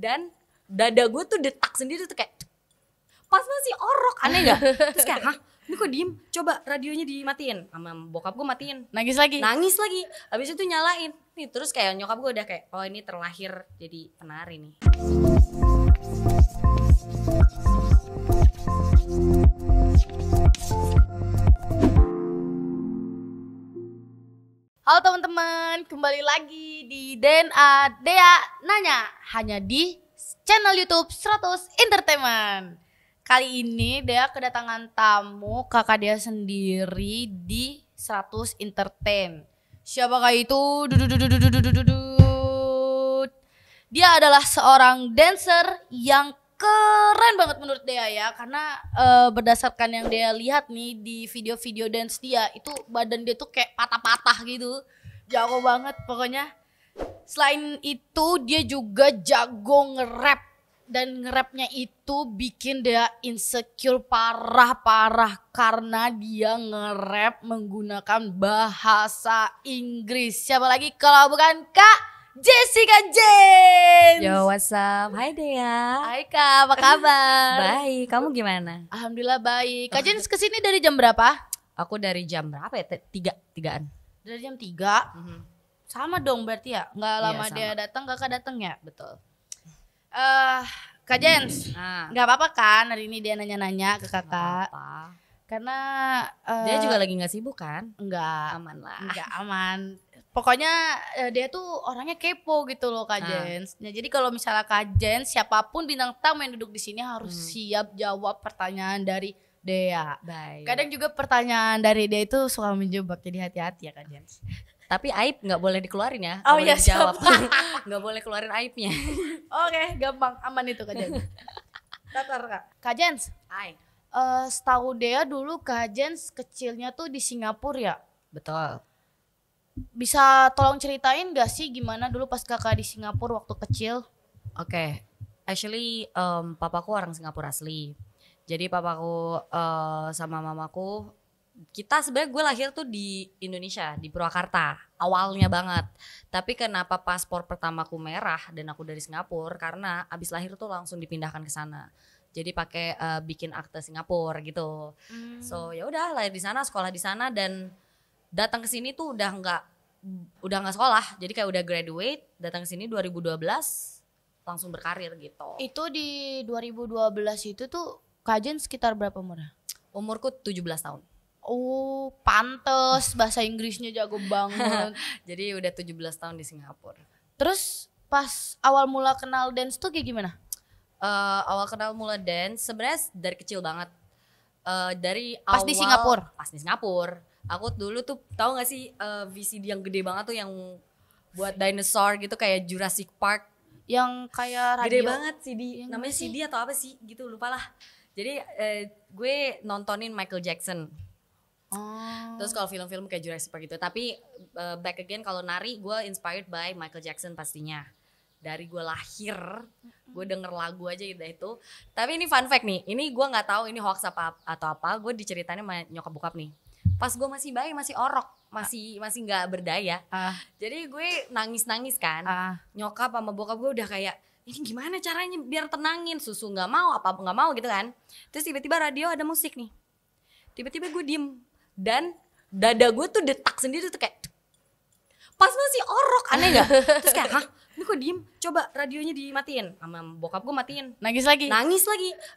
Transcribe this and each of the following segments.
dan dada gue tuh detak sendiri tuh kayak pas masih orok, aneh gak? Terus kayak hah ini kok diem, coba radionya dimatiin, sama bokap gue matiin, Nangis lagi. habis itu nyalain nih, terus kayak nyokap gue udah kayak oh ini terlahir jadi penari nih. Halo teman-teman, kembali lagi di DNA Dea Nanya, hanya di channel YouTube 100 Entertainment. Kali ini Dea kedatangan tamu kakak Dea sendiri di 100 Entertain. Siapakah itu? Dia adalah seorang dancer yang keren banget menurut Dea ya, karena berdasarkan yang Dea lihat nih di video-video dance dia, itu badan dia tuh kayak patah-patah gitu, jago banget pokoknya. Selain itu dia juga jago nge-rap, dan nge-rapnya itu bikin Dea insecure parah-parah karena dia nge-rap menggunakan bahasa Inggris. Siapa lagi kalau bukan Kak Jessica Jens. Yo what's up, hai Dea. Hai Kak, apa kabar? Baik, kamu gimana? Alhamdulillah baik. Kak Jens kesini dari jam berapa? Aku dari jam berapa ya? Tigaan. Dari jam 3. Sama dong berarti ya? Nggak Iya, lama sama. dia datang, kakak datang ya? Betul. Kak Jens, nggak apa-apa kan hari ini dia nanya-nanya ke kakak? Apa? Karena Dia juga lagi nggak sibuk kan? nggak Aman lah. nggak aman. Pokoknya dia tuh orangnya kepo gitu loh Kak Jens. Nah, jadi kalau misalnya Kak Jens, siapapun bintang tamu yang duduk di sini harus siap jawab pertanyaan dari Dea. Baik. Kadang juga pertanyaan dari Dea itu suka menjebak, jadi hati-hati ya Kak Jens. Tapi aib nggak boleh dikeluarin ya. Oh, nggak iya, boleh dijawab. Nggak boleh keluarin aibnya. Oke, gampang, aman itu Kak Jens. Datar Kak. Kak Jens, Hai. setahu Dea dulu Kak Jens kecilnya tuh di Singapura ya. Betul. Bisa tolong ceritain gak sih gimana dulu pas kakak di Singapura waktu kecil? Oke. Actually papaku orang Singapura asli. Jadi papaku sama mamaku, kita sebenarnya gue lahir tuh di Indonesia, di Purwakarta awalnya banget. Tapi kenapa paspor pertamaku merah dan aku dari Singapura, karena abis lahir tuh langsung dipindahkan ke sana. Jadi pakai bikin akte Singapura gitu. So ya udah lahir di sana, sekolah di sana, dan datang ke sini tuh udah nggak sekolah. Jadi kayak udah graduate, datang ke sini 2012 langsung berkarir gitu. Itu di 2012 itu tuh Kak Jens sekitar berapa umurnya? Umurku 17 tahun. Oh, pantes bahasa Inggrisnya jago banget. Jadi udah 17 tahun di Singapura. Terus pas awal mula kenal dance tuh kayak gimana? Awal kenal mula dance sebenarnya dari kecil banget. Dari Pas awal di Singapura? Pas di Singapura. Aku dulu tuh tahu gak sih VCD yang gede banget tuh yang buat dinosaur gitu kayak Jurassic Park. Yang kayak radio. Gede banget CD. Yang Namanya mana sih? CD atau apa sih gitu, lupa lah. Jadi gue nontonin Michael Jackson. Oh. Terus kalau film-film kayak Jurassic Park gitu. Tapi back again kalau nari gue inspired by Michael Jackson pastinya. Dari gue lahir gue denger lagu aja gitu itu. Tapi ini fun fact nih, ini gue nggak tahu ini hoax apa atau apa. Gue diceritain sama nyokap bokap nih. Pas gue masih bayi, masih orok, masih nggak berdaya. Jadi gue nangis kan. Nyokap sama bokap gue udah kayak, ini gimana caranya biar tenangin, susu nggak mau, apa nggak mau gitu kan. Terus tiba-tiba radio ada musik nih. Tiba-tiba gue diem dan dada gue tuh detak sendiri tuh kayak pas masih orok, aneh gak? Terus kayak hah ini kok diem, coba radionya dimatiin, sama bokap gue matiin. Nangis lagi?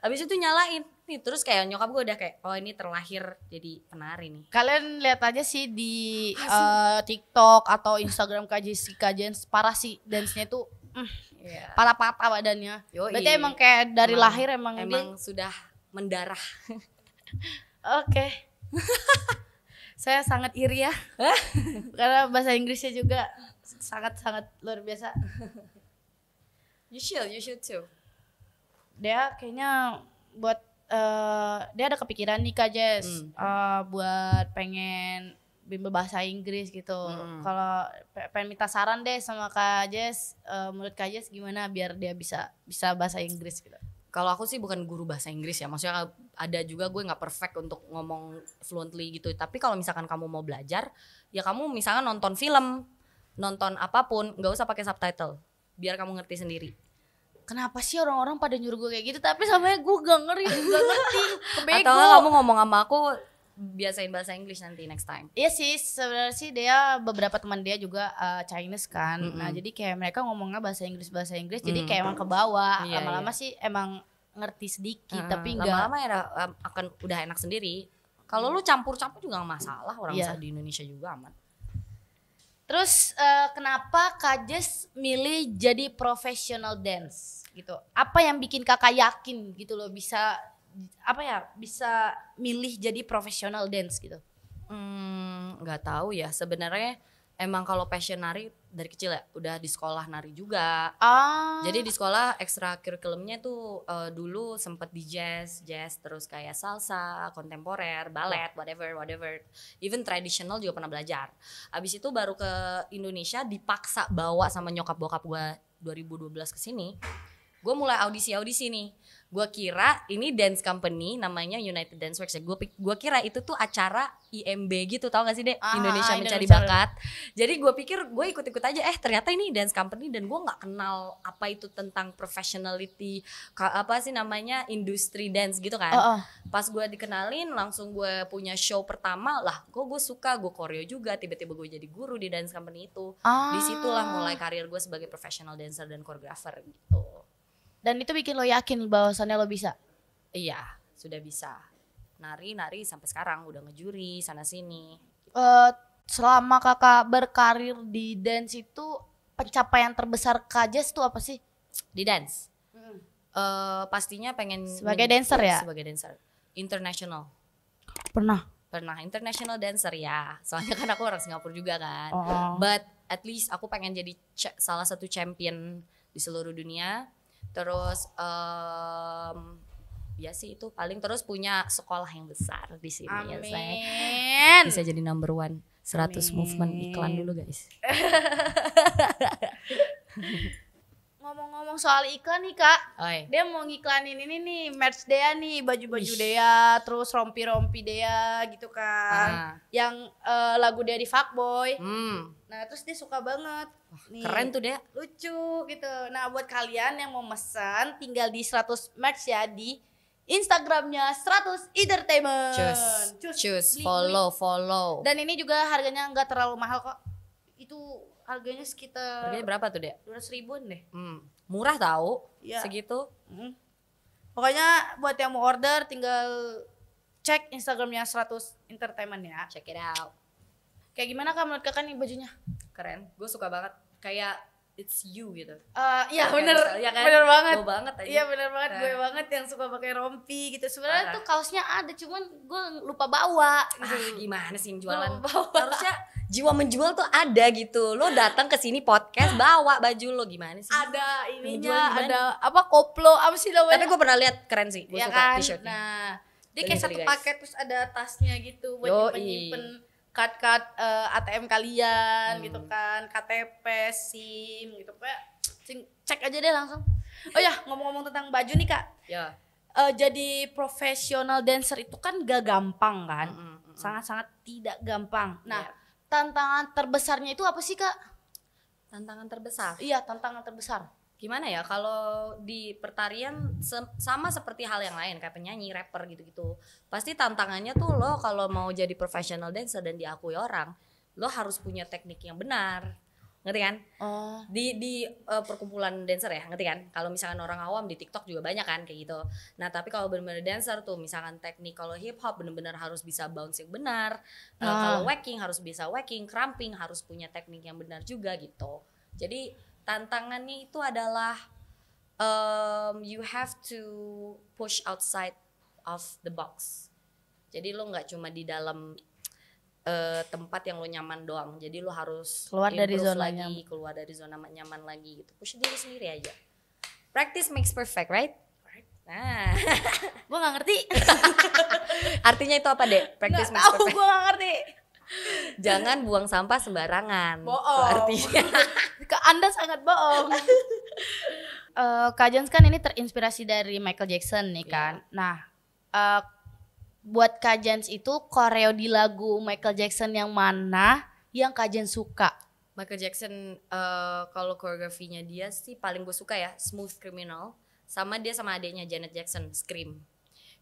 Habis itu nyalain nih, terus kayak nyokap gue udah kayak oh ini terlahir jadi penari nih. Kalian lihat aja sih di TikTok atau Instagram Kak Jessica Jens, parah sih dance-nya tuh. Iya. Patah-patah badannya. Yoi. Berarti emang kayak dari lahir emang dia. sudah mendarah. Oke. Saya sangat iri ya. Karena bahasa Inggrisnya juga sangat-sangat luar biasa. You should too. Dia kayaknya buat dia ada kepikiran nih Kak Jess, buat pengen bimbel bahasa Inggris gitu. Kalau pengen minta saran deh sama Kak Jess, menurut Kak Jess gimana biar dia bisa bahasa Inggris gitu. Kalau aku sih bukan guru bahasa Inggris ya, maksudnya ada juga gue nggak perfect untuk ngomong fluently gitu. Tapi kalau misalkan kamu mau belajar, ya kamu misalkan nonton film, nonton apapun, nggak usah pakai subtitle, biar kamu ngerti sendiri. kenapa sih orang-orang pada nyuruh gue kayak gitu, tapi samanya gue gak ngerti kebego. Atau enggak kamu ngomong sama aku biasain bahasa Inggris nanti next time. Iya sih, sebenarnya sih dia beberapa teman dia juga Chinese kan. Nah, jadi kayak mereka ngomongnya bahasa Inggris jadi kayak emang ke bawah. Lama-lama sih emang ngerti sedikit tapi enggak. Lama-lama ya akan udah enak sendiri. Kalau lu campur-campur juga gak masalah, orang di Indonesia juga aman. Terus kenapa Kak Jess milih jadi professional dance gitu? Apa yang bikin kakak yakin gitu loh bisa milih jadi profesional dance gitu? Nggak tahu ya, sebenarnya emang kalau passion nari dari kecil ya udah di sekolah nari juga. Jadi di sekolah ekstra kurikulumnya tuh dulu sempet di jazz terus kayak salsa, kontemporer, ballet, whatever, even traditional juga pernah belajar. Abis itu baru ke Indonesia dipaksa bawa sama nyokap bokap gue 2012 kesini. Gue mulai audisi nih. Gue kira ini dance company namanya United Dance Works ya. Gue kira itu tuh acara IMB gitu, tau gak sih Dek? Indonesia Mencari Bakat. Jadi gue pikir gue ikut-ikut aja. Ternyata ini dance company dan gue nggak kenal apa itu tentang professionality, apa sih namanya industri dance gitu kan. Pas gue dikenalin langsung gue punya show pertama lah. Gue suka, gue koreo juga. Tiba-tiba gue jadi guru di dance company itu. Disitulah mulai karir gue sebagai professional dancer dan choreographer gitu. Dan itu bikin lo yakin bahwasannya lo bisa? Iya, sudah bisa. Nari sampai sekarang udah ngejuri sana sini. Selama kakak berkarir di dance itu pencapaian terbesar Kak Jess tuh apa sih? Di dance? Pastinya pengen sebagai dancer ya? Sebagai dancer. International. Pernah international dancer ya. Soalnya kan aku orang Singapura juga kan. But at least aku pengen jadi salah satu champion di seluruh dunia. Terus ya sih itu paling, terus punya sekolah yang besar di sini. Amin. Ya, bisa jadi number 1 100 movement iklan dulu guys. Ngomong-ngomong soal iklan nih Kak, dia mau ngiklanin ini nih merch Dea nih, baju-baju Dea, terus rompi-rompi Dea gitu kan, yang lagu Dea di Fuckboy. Nah terus dia suka banget. Nih, keren tuh Dea, lucu gitu. Nah buat kalian yang mau pesan tinggal di 100 merch ya di Instagramnya 100 Entertainment. Choose, follow. Dan ini juga harganya nggak terlalu mahal kok. Itu harganya sekitar. Harganya berapa tuh Dea? 200 ribuan deh. Murah tahu ya. Segitu. Pokoknya buat yang mau order tinggal cek Instagramnya 100 Entertainment ya. Check it out. Kayak gimana Kak menurut kakak nih bajunya? Keren, gue suka banget. Kayak it's you gitu. Iya bener, ya kan? Bener banget. Gue banget aja. Iya bener banget, gue banget yang suka pakai rompi gitu. Sebenarnya tuh kaosnya ada, cuman gue lupa bawa. Gitu. Gimana sih jualan? Harusnya jiwa menjual tuh ada gitu. Lo datang ke sini podcast bawa baju lo, gimana sih? Ada ininya, ada apa koplo apa sih namanya? Tapi gue pernah lihat keren sih, gue suka kan? t-shirtnya. Nah, dia kayak satu paket terus ada tasnya gitu buat nyimpen cut ATM kalian gitu kan, KTP, SIM gitu. Kayak cek aja deh langsung. Oh ya, ngomong-ngomong tentang baju nih Kak. Ya. Jadi professional dancer itu kan gak gampang kan? Sangat-sangat tidak gampang. Nah, tantangan terbesarnya itu apa sih Kak? Tantangan terbesar? Iya, tantangan terbesar. Gimana ya, kalau di pertarian sama seperti hal yang lain kayak penyanyi, rapper gitu-gitu. Pasti tantangannya tuh lo kalau mau jadi professional dancer dan diakui orang, lo harus punya teknik yang benar. Ngerti kan? Di perkumpulan dancer ya, ngerti kan? Kalau misalkan orang awam di TikTok juga banyak kan kayak gitu. Nah, tapi kalau benar-benar dancer tuh misalkan teknik, kalau hip hop benar-benar harus bisa bouncing benar. Kalau wacking harus bisa wacking, cramping harus punya teknik yang benar juga gitu. Jadi tantangannya itu adalah you have to push outside of the box. Jadi lo nggak cuma di dalam tempat yang lo nyaman doang. Jadi lo harus keluar dari zona keluar dari zona nyaman lagi gitu. Push diri sendiri aja. Practice makes perfect, right? Nah, gue nggak ngerti. Artinya itu apa deh? Practice makes perfect. Gue nggak ngerti. Jangan buang sampah sembarangan. Bohong. Artinya. Anda sangat bohong. Kak Jens kan ini terinspirasi dari Michael Jackson nih kan. Nah, buat Kak Jens itu koreo di lagu Michael Jackson yang mana yang Kak Jens suka? Michael Jackson kalau koreografinya dia sih paling gue suka ya Smooth Criminal, sama dia sama adiknya Janet Jackson Scream.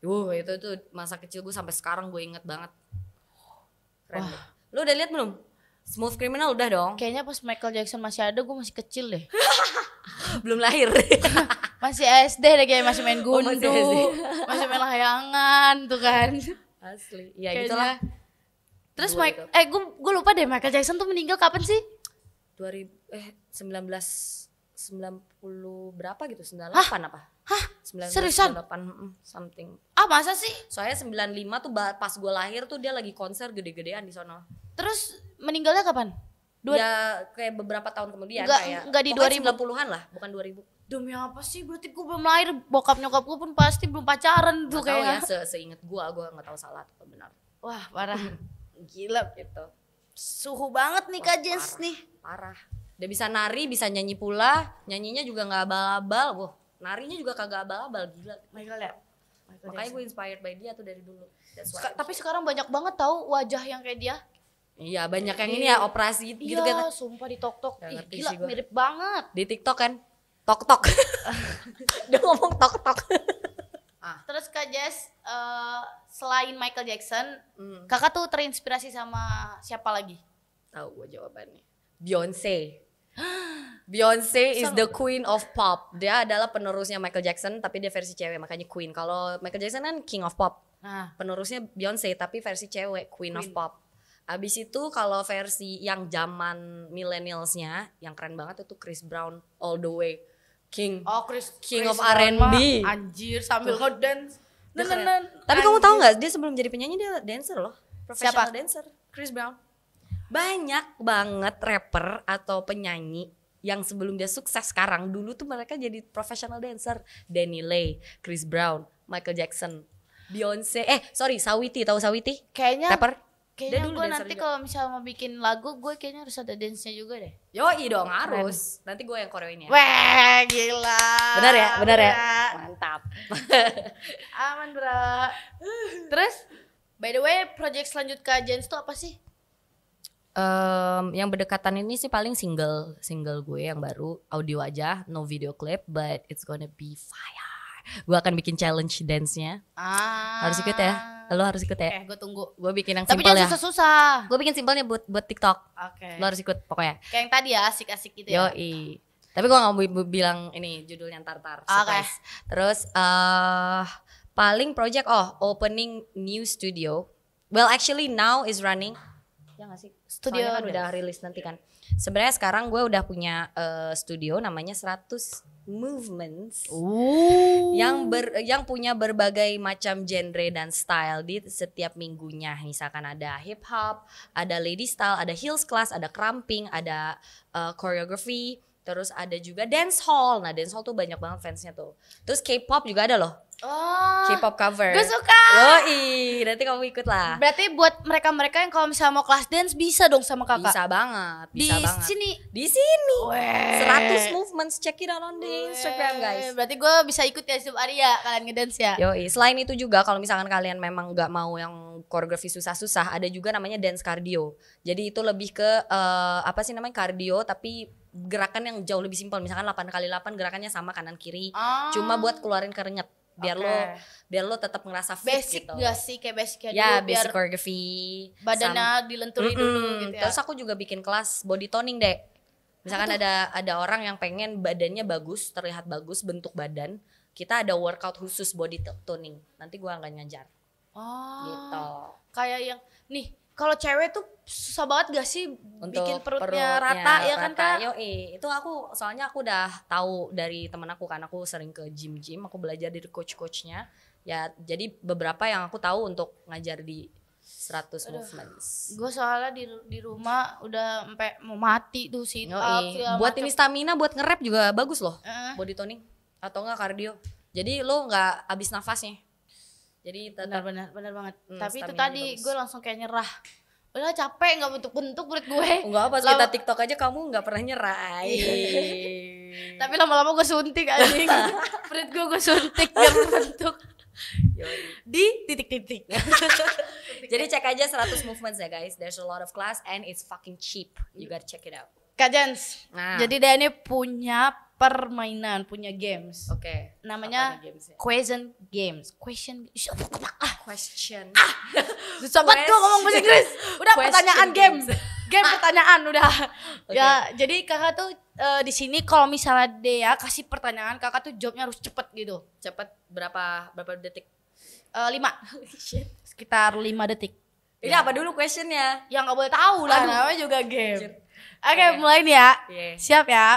Itu masa kecil gue sampai sekarang gue inget banget. Keren deh. Lu udah lihat belum? Smooth Criminal udah dong. Kayaknya pas Michael Jackson masih ada gue masih kecil deh. Belum lahir. Masih SD deh, kayak masih main gundu, masih SD. masih main layangan tuh kan. Asli. Ya Kayaknya. gitulah. Terus Dua gue lupa deh Michael Jackson tuh meninggal kapan sih? 1990 berapa gitu, 98 apa? Hah? 1998 Seriusan? something. Ah masa sih? Soalnya 95 tuh pas gue lahir tuh dia lagi konser gede-gedean di sono. Terus meninggalnya kapan? Ya kayak beberapa tahun kemudian Enggak di 2000. 90-an lah, bukan 2000. Demi apa sih? Berarti gue belum lahir. Bokap nyokap gue pun pasti belum pacaran tuh Gak tahu ya, kayaknya. seinget gue nggak tahu salah atau benar. Wah parah. Gila gitu. Suhu banget nih Kak Jens nih. Parah. Dia bisa nari, bisa nyanyi pula, nyanyinya juga nggak abal-abal. Wah, narinya juga kagak abal-abal, gila. Michael ya. Makanya gue inspired by dia tuh dari dulu. That's why. Tapi sekarang banyak banget tahu wajah yang kayak dia. Iya, banyak yang ini ya operasi gitu Iya, kan. sumpah di tok-tok. Gak Ih, ngerti gila sih gua. mirip banget. Di TikTok kan. Tok-tok. Dia ngomong tok-tok. Terus Kak Jess, selain Michael Jackson, kakak tuh terinspirasi sama siapa lagi? Tahu gue jawabannya. Beyonce. Beyonce is the queen of pop. Dia adalah penerusnya Michael Jackson tapi dia versi cewek, makanya queen. Kalau Michael Jackson kan king of pop. Nah, Penerusnya Beyonce tapi versi cewek, queen of pop. Abis itu kalau versi yang zaman millennialsnya yang keren banget itu Chris Brown all the way. King Chris of Brown R&B. mah anjir sambil ngedance. Dia keren. Tapi kamu tahu nggak dia sebelum jadi penyanyi dia dancer loh, professional Siapa? dancer. Chris Brown. Banyak banget rapper atau penyanyi yang sebelum dia sukses sekarang dulu tuh mereka jadi professional dancer. Danny Lay, Chris Brown, Michael Jackson, Beyonce. Sawiti, tahu Sawiti? Kayaknya Rapper. Kayaknya Dia dulu gue dancer nanti juga. kalau misalnya mau bikin lagu, gue kayaknya harus ada dance-nya juga deh. Yoi dong harus. Nanti gue yang koreoin ya. Wah, gila. Benar ya? Benar ya? Berat. Mantap. Aman, bro. Terus, by the way, project selanjut Kak Jens tuh apa sih? Yang berdekatan ini sih paling single gue yang baru, audio aja, no video clip, but it's gonna be fire. Gue akan bikin challenge dance-nya. Harus ikut ya. Lo harus ikut ya. Gue tunggu. Gue bikin yang Tapi simple jangan ya. susah-susah. Gue bikin simpelnya buat TikTok. Oke. Lo harus ikut pokoknya. Kayak yang tadi ya, asik-asik gitu ya. Yoi. Tapi gue gak mau bilang ini judulnya ntar. Surprise. Terus paling project opening new studio. Well actually now is running. Ya gak sih? Studio Soalnya kan udah rilis nanti kan. Sebenarnya sekarang gue udah punya studio namanya 100 Movements. Yang punya berbagai macam genre dan style di setiap minggunya. Misalkan ada hip hop, ada lady style, ada heels class, ada cramping, ada choreography, terus ada juga dance hall. Nah, dance hall tuh banyak banget fansnya tuh. Terus K-pop juga ada loh. Oh, K-pop cover. gue suka. Yoi, nanti kamu ikut lah. Berarti buat mereka-mereka yang kalau misalnya mau kelas dance bisa dong sama kakak. Bisa banget, bisa di banget. sini. Di sini. Weh. 100 movements, check it out on the Instagram guys. Berarti gue bisa ikut ya setiap hari ya kalian ngedance ya. Yoi, selain itu juga kalau misalkan kalian memang nggak mau yang koreografi susah-susah, ada juga namanya dance cardio. Jadi itu lebih ke apa sih namanya cardio tapi gerakan yang jauh lebih simpel. Misalkan 8x8 gerakannya sama kanan kiri. Cuma buat keluarin keringet biar lo tetap ngerasa fit Basic gitu. gak sih kayak basicnya Ya, dulu basic biar choreography. badannya dilenturi dulu gitu ya. Terus aku juga bikin kelas body toning deh. Misalkan ada orang yang pengen badannya bagus, terlihat bagus bentuk badan, kita ada workout khusus body toning. Nanti gua akan ngajar. Gitu. Kayak yang nih kalau cewek tuh susah banget gak sih Untuk bikin perutnya rata ya kan Kak? Yoi, itu soalnya aku udah tahu dari temen aku kan, aku sering ke gym, aku belajar dari coach-coachnya. Ya, jadi beberapa yang aku tahu untuk ngajar di 100 movements. Gue soalnya di rumah udah sampai mau mati tuh sit up segala Buat macem. ini stamina, buat nge-rap juga bagus loh. Body toning atau enggak cardio. Jadi lo nggak habis nafasnya. Jadi tetap benar banget. Tapi itu staminanya tadi bagus. gue langsung kayak nyerah. Udah capek nggak bentuk-bentuk perut gue. enggak pas kita TikTok aja kamu nggak pernah nyerah. Tapi lama-lama gue suntik anjing. Perut gue suntik biar berbentuk. Di titik-titik. Jadi cek aja 100 movements ya guys. There's a lot of class and it's fucking cheap. You gotta check it out. Kak Jens. Nah. Jadi dia ini punya permainan, punya games. Oke. Namanya Apa nih gamesnya? question games. Question. Question. Susah banget tuh ngomong bahasa Inggris. Udah Question pertanyaan games. game pertanyaan udah. Oke. Ya, jadi kakak tuh di sini kalau misalnya dia kasih pertanyaan, kakak tuh jawabnya harus cepet gitu. Cepet berapa detik? 5. Sekitar 5 detik. Ini apa dulu questionnya? Ya nggak boleh tahu lah, Aduh. namanya juga game. Shit. Oke, Oke. mulai nih ya. Iya. Siap ya.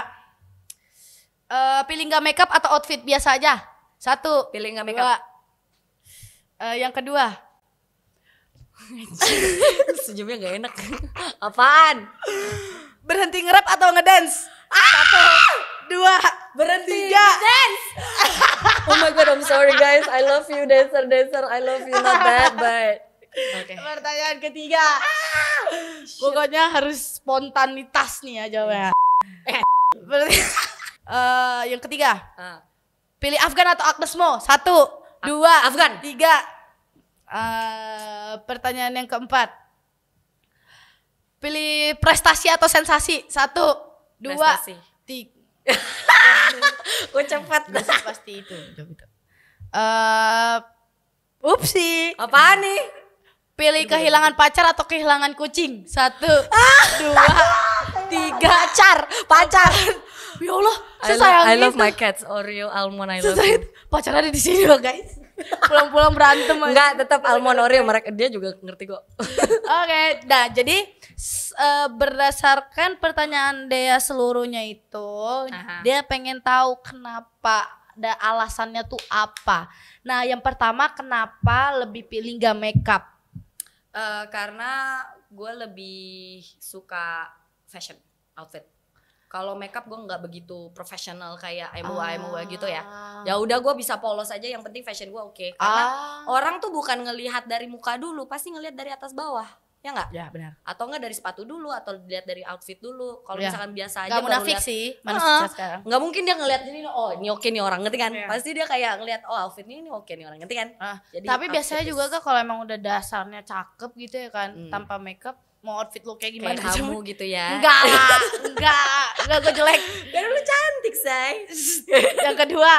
Pilih nggak makeup atau outfit biasa aja? 1. Pilih nggak makeup. 2. Yang kedua. Senyumnya gak enak. Apaan? Berhenti nge-rap atau ngedance? 1, 2, Berhenti 3. dance. Oh my god, I'm sorry guys. I love you dancer. I love you not that but. Oke. Pertanyaan ketiga. Pokoknya harus spontanitas nih ya jawabnya. Yang ketiga. Pilih Afgan atau Agnes Mo? 1, 2, Afgan. 3. Pertanyaan yang keempat. Pilih prestasi atau sensasi? 1, 2, Prestasi. 3. Gue cepet. Pasti itu. Upsi. Apaan nih? Pilih kehilangan pacar atau kehilangan kucing? 1, 2, 3. Pacar. Ya Allah, sesayang I love itu. my cats. Oreo, Almond, I love Sesayang you. pacar ada di sini loh guys. Pulang-pulang berantem aja. Enggak, tetap Almond, Oreo. Mereka dia juga ngerti kok. Oke, nah jadi berdasarkan pertanyaan Dea seluruhnya itu, Aha. dia pengen tahu kenapa, alasannya tuh apa. Nah, yang pertama kenapa lebih pilih nggak makeup? Karena gue lebih suka fashion outfit. Kalau makeup gue nggak begitu profesional kayak MUA gitu ya. Ya udah gue bisa polos aja, yang penting fashion gue oke. Karena orang tuh bukan ngelihat dari muka dulu, pasti ngelihat dari atas bawah. Ya nggak? Ya benar. Atau enggak dari sepatu dulu, atau dilihat dari outfit dulu. Kalau Ya. misalkan biasa aja Gak baru munafik lihat, sih manusia sekarang. nggak mungkin dia ngelihat ini, oh ini oke nih orang, ngerti kan? Iya. Pasti dia kayak ngelihat, oh outfit ini oke nih orang, ngerti kan? Jadi Tapi biasanya outfit juga is kan kalau emang udah dasarnya cakep gitu ya kan, Hmm. tanpa makeup mau outfit lu kayak kayak gimana? kamu gitu ya. Enggak gue jelek. Kan lu cantik, say. Yang kedua,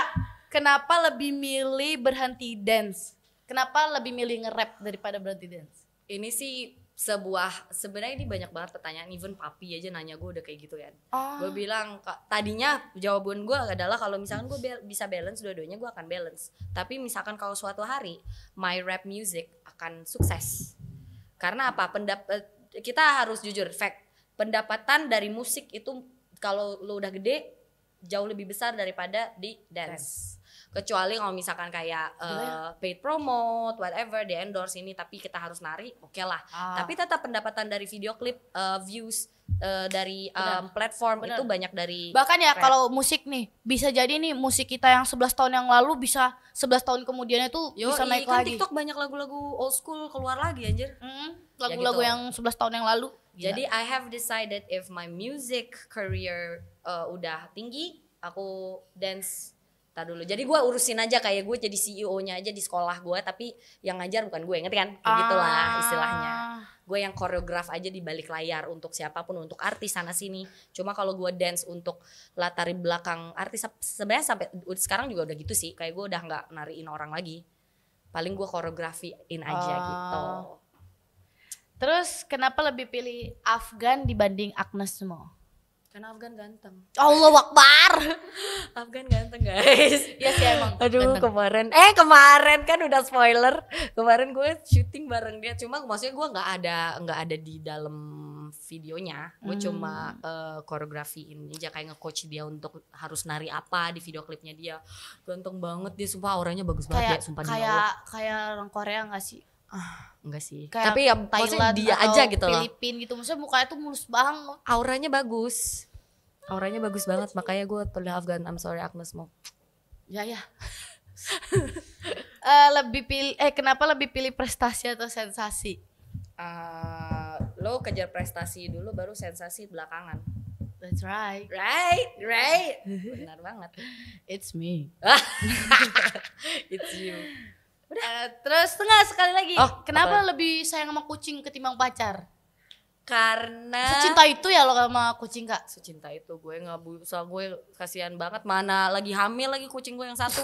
kenapa lebih milih berhenti dance? Kenapa lebih milih nge-rap daripada berhenti dance? Ini sih sebenarnya ini banyak banget pertanyaan, even papi aja nanya gue udah kayak gitu kan. Gue bilang tadinya jawaban gue adalah kalau misalkan gue bisa balance dua-duanya, gue akan balance. Tapi misalkan kalau suatu hari my rap music akan sukses, karena apa? Kita harus jujur, fact, pendapatan dari musik itu kalau lu udah gede jauh lebih besar daripada di dance. Kecuali kalau misalkan kayak paid promote, whatever, di endorse ini, tapi kita harus nari, oke lah. Tapi tetap pendapatan dari video klip, views dari platform Bener. itu banyak dari. Bahkan ya rap. kalau musik nih, bisa jadi nih musik kita yang 11 tahun yang lalu bisa 11 tahun kemudiannya tuh bisa naik kan lagi. TikTok banyak lagu-lagu old school keluar lagi anjir. Lagu-lagu gitu. yang 11 tahun yang lalu. Jadi I have decided if my music career udah tinggi, aku dance dulu. Jadi gue urusin aja, kayak gue jadi CEO-nya aja di sekolah gue, tapi yang ngajar bukan gue, ngerti kan? Kayak gitulah istilahnya. Gue yang koreograf aja di balik layar untuk siapapun, untuk artis sana sini. Cuma kalau gue dance untuk latar belakang artis, sebenarnya sampai sekarang juga udah gitu sih. Kayak gue udah nggak nariin orang lagi. Paling gue koreografiin aja gitu. Terus kenapa lebih pilih Afgan dibanding Agnes Mo? Karena Afgan ganteng. Allah Akbar. Afgan ganteng guys. Iya sih emang. Aduh ganteng. kemarin kan udah spoiler. Kemarin gue syuting bareng dia. Cuma maksudnya gue nggak ada di dalam videonya. Gue cuma koreografiin aja, kayak nge-coach dia untuk harus nari apa di video klipnya dia. Ganteng banget dia, sumpah auranya bagus banget ya, sumpah demi Allah. Kayak orang Korea nggak sih? Enggak sih. Kayak Tapi ya maksudnya Thailand dia atau aja gitu loh. Filipin gitu, maksudnya mukanya tuh mulus banget. Auranya bagus. Auranya bagus banget, makanya gue pilih Afgan. I'm sorry Agnes Mo. Ya. Kenapa lebih pilih prestasi atau sensasi? Lo kejar prestasi dulu, baru sensasi belakangan. That's right. Right. Benar banget. It's me. It's you. Terus sekali lagi. Oh, Kenapa apa? lebih sayang sama kucing ketimbang pacar? Karena Secinta itu ya lo sama kucing Kak? secinta itu gue nggak bisa, gue kasihan banget, mana lagi hamil lagi kucing gue yang satu.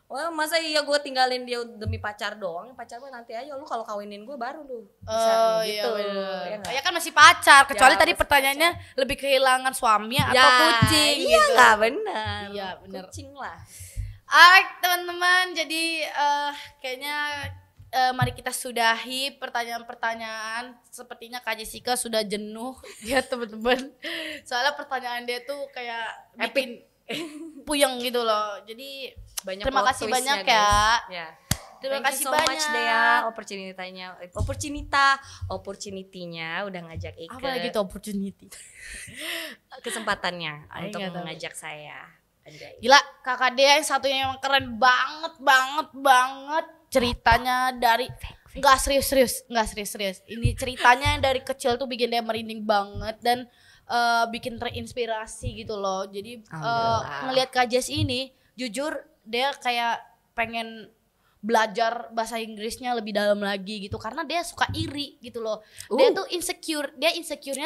Wah masa iya gue tinggalin dia demi pacar doang, pacar gue nanti aja lu kalau kawinin gue baru lu bisa gitu. Iya, nggak? ya kan masih pacar, kecuali Ya, tadi masih pertanyaannya lebih kehilangan suami atau Ya, kucing iya gitu. nggak benar. Iya, benar. Kucing lah. Alright teman-teman, jadi kayaknya mari kita sudahi pertanyaan-pertanyaan. Sepertinya Kak Jessica sudah jenuh ya teman-teman. Soalnya pertanyaan dia tuh kayak bikin puyeng gitu loh. Jadi Banyak terima plot kasih twistnya, banyak guys. ya. Ya. Terima Thank kasih you so banyak. much Dea, opportunity-nya udah ngajak Ike. Apa lagi tuh opportunity? Kesempatannya Aing untuk nggak tahu. mengajak saya. Anjay. Gila, kakak Dea yang satunya yang keren banget ceritanya dari nggak serius. Ini ceritanya yang dari kecil tuh bikin dia merinding banget dan bikin terinspirasi gitu loh. Jadi Alhamdulillah. ngelihat Kak Jess ini, jujur dia kayak pengen belajar bahasa Inggrisnya lebih dalam lagi gitu karena dia suka iri gitu loh. Dia tuh insecure-nya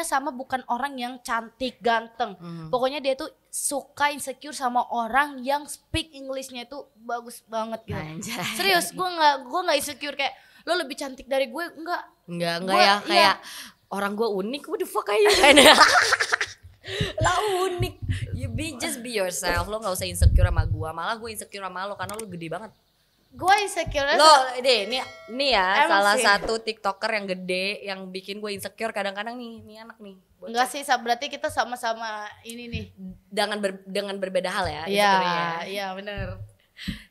sama bukan orang yang cantik, ganteng. Pokoknya dia tuh suka insecure sama orang yang speak English-nya itu bagus banget gitu. Anjay. Serius, gua nggak insecure kayak lo lebih cantik dari gue, enggak. Enggak Gua- ya iya. kayak orang gue unik, what the fuck aja. Lah unik. Just be yourself. Lo gak usah insecure sama gue. Malah gue insecure sama lo karena lo gede banget. Gue insecure Lo deh nih ya Emang salah sih. satu TikToker yang gede yang bikin gue insecure kadang-kadang nih anak nih. Bocah. enggak sih, berarti kita sama-sama ini nih. Dengan berbeda hal ya. Iya, insecure-nya. iya benar.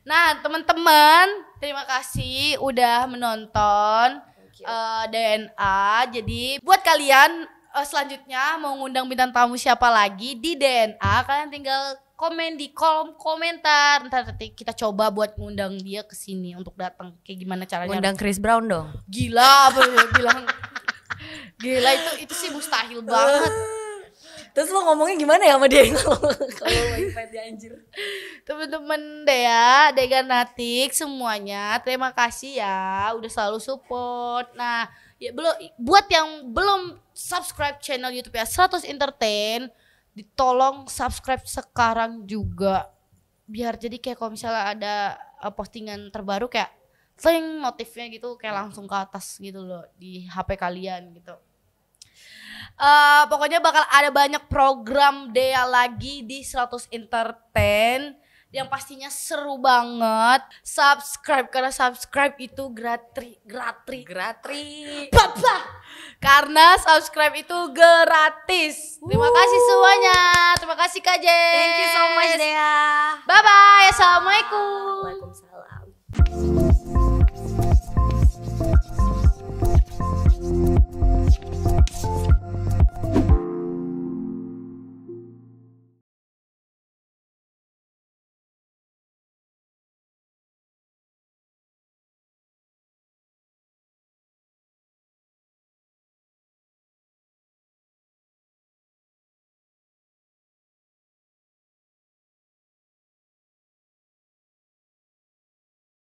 Nah, teman-teman, terima kasih udah menonton Thank you. DNA. Jadi buat kalian selanjutnya mau ngundang bintang tamu siapa lagi di DNA, kalian tinggal komen di kolom komentar. Ntar nanti kita coba buat ngundang dia ke sini untuk datang. Kayak gimana caranya? Undang Chris Brown dong. Gila apa dia bilang? Gila itu sih mustahil banget. Terus lo ngomongnya gimana ya sama dia kalau invite dia anjir. Temen-temen Dea, Deganatik semuanya, terima kasih ya udah selalu support. Nah, ya belum buat yang belum subscribe channel YouTube ya 100 Entertain, ditolong subscribe sekarang juga. Biar jadi kayak kalau misalnya ada postingan terbaru kayak ting notifnya gitu kayak langsung ke atas gitu loh di HP kalian gitu. Pokoknya bakal ada banyak program Dea lagi di 100 Entertain yang pastinya seru banget. Subscribe karena subscribe itu gratis. Papa. Karena subscribe itu gratis. Terima kasih semuanya. Terima kasih Kak Jess. Thank you so much Dea. Bye bye. Assalamualaikum. Waalaikumsalam.